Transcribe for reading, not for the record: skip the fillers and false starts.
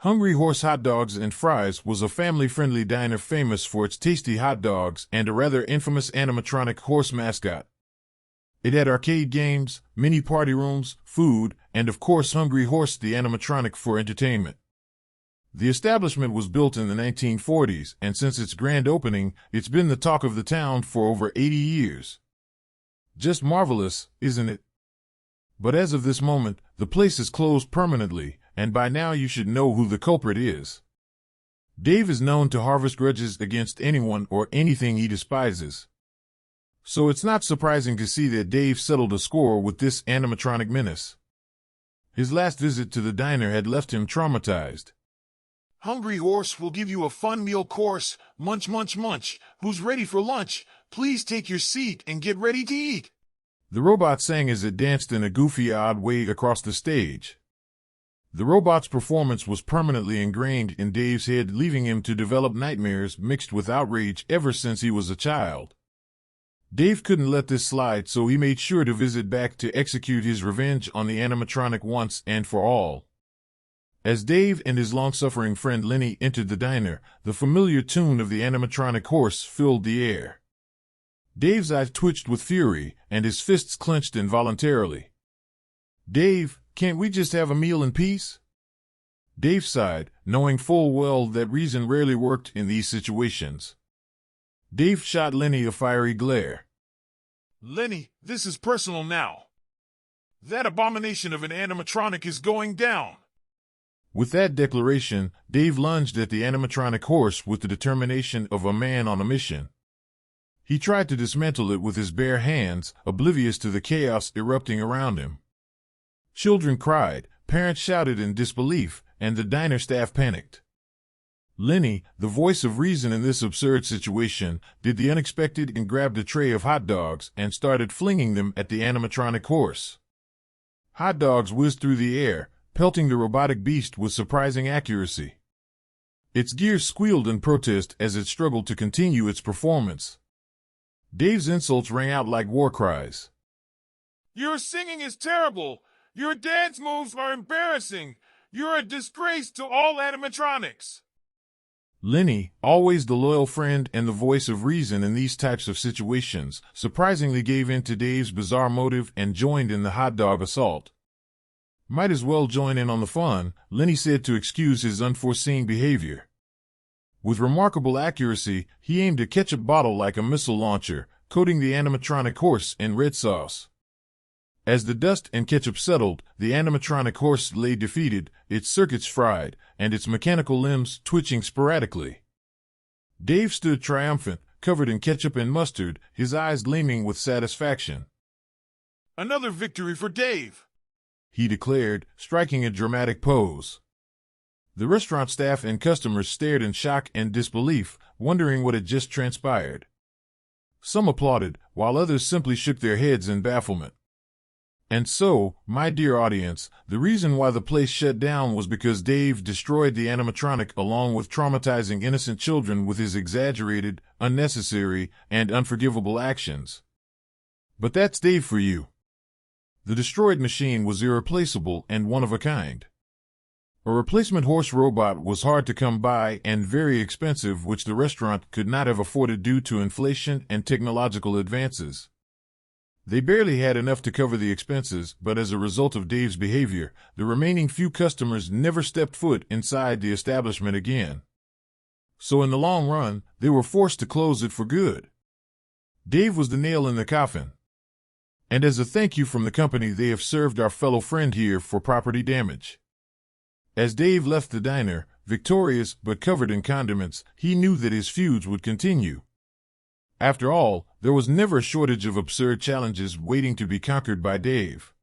Hungry Horse Hot Dogs and Fries was a family-friendly diner famous for its tasty hot dogs and a rather infamous animatronic horse mascot. It had arcade games, mini party rooms, food, and of course Hungry Horse the animatronic for entertainment. The establishment was built in the 1940s, and since its grand opening, it's been the talk of the town for over 80 years. Just marvelous, isn't it? But as of this moment, the place is closed permanently, and by now you should know who the culprit is. Dave is known to harvest grudges against anyone or anything he despises. So it's not surprising to see that Dave settled a score with this animatronic menace. His last visit to the diner had left him traumatized. Hungry Horse will give you a fun meal course. Munch, munch, munch. Who's ready for lunch? Please take your seat and get ready to eat. The robot sang as it danced in a goofy, odd way across the stage. The robot's performance was permanently ingrained in Dave's head, leaving him to develop nightmares mixed with outrage ever since he was a child. Dave couldn't let this slide, so he made sure to visit back to execute his revenge on the animatronic once and for all. As Dave and his long-suffering friend Lenny entered the diner, the familiar tune of the animatronic horse filled the air. Dave's eyes twitched with fury, and his fists clenched involuntarily. "Dave, can't we just have a meal in peace?" Dave sighed, knowing full well that reason rarely worked in these situations. Dave shot Lenny a fiery glare. Lenny, this is personal now. That abomination of an animatronic is going down. With that declaration, Dave lunged at the animatronic horse with the determination of a man on a mission. He tried to dismantle it with his bare hands, oblivious to the chaos erupting around him. Children cried, parents shouted in disbelief, and the diner staff panicked. Lenny, the voice of reason in this absurd situation, did the unexpected and grabbed a tray of hot dogs and started flinging them at the animatronic horse. Hot dogs whizzed through the air, pelting the robotic beast with surprising accuracy. Its gears squealed in protest as it struggled to continue its performance. Dave's insults rang out like war cries. Your singing is terrible. Your dance moves are embarrassing. You're a disgrace to all animatronics. Lenny, always the loyal friend and the voice of reason in these types of situations, surprisingly gave in to Dave's bizarre motive and joined in the hot dog assault. "Might as well join in on the fun," Lenny said to excuse his unforeseen behavior. With remarkable accuracy, he aimed a ketchup bottle like a missile launcher, coating the animatronic horse in red sauce. As the dust and ketchup settled, the animatronic horse lay defeated, its circuits fried, and its mechanical limbs twitching sporadically. Dave stood triumphant, covered in ketchup and mustard, his eyes gleaming with satisfaction. Another victory for Dave, he declared, striking a dramatic pose. The restaurant staff and customers stared in shock and disbelief, wondering what had just transpired. Some applauded, while others simply shook their heads in bafflement. And so, my dear audience, the reason why the place shut down was because Dave destroyed the animatronic along with traumatizing innocent children with his exaggerated, unnecessary, and unforgivable actions. But that's Dave for you. The destroyed machine was irreplaceable and one of a kind. A replacement horse robot was hard to come by and very expensive, which the restaurant could not have afforded due to inflation and technological advances. They barely had enough to cover the expenses, but as a result of Dave's behavior, the remaining few customers never stepped foot inside the establishment again. So in the long run, they were forced to close it for good. Dave was the nail in the coffin. And as a thank you from the company, they have served our fellow friend here for property damage. As Dave left the diner, victorious but covered in condiments, he knew that his feuds would continue. After all, there was never a shortage of absurd challenges waiting to be conquered by Dave.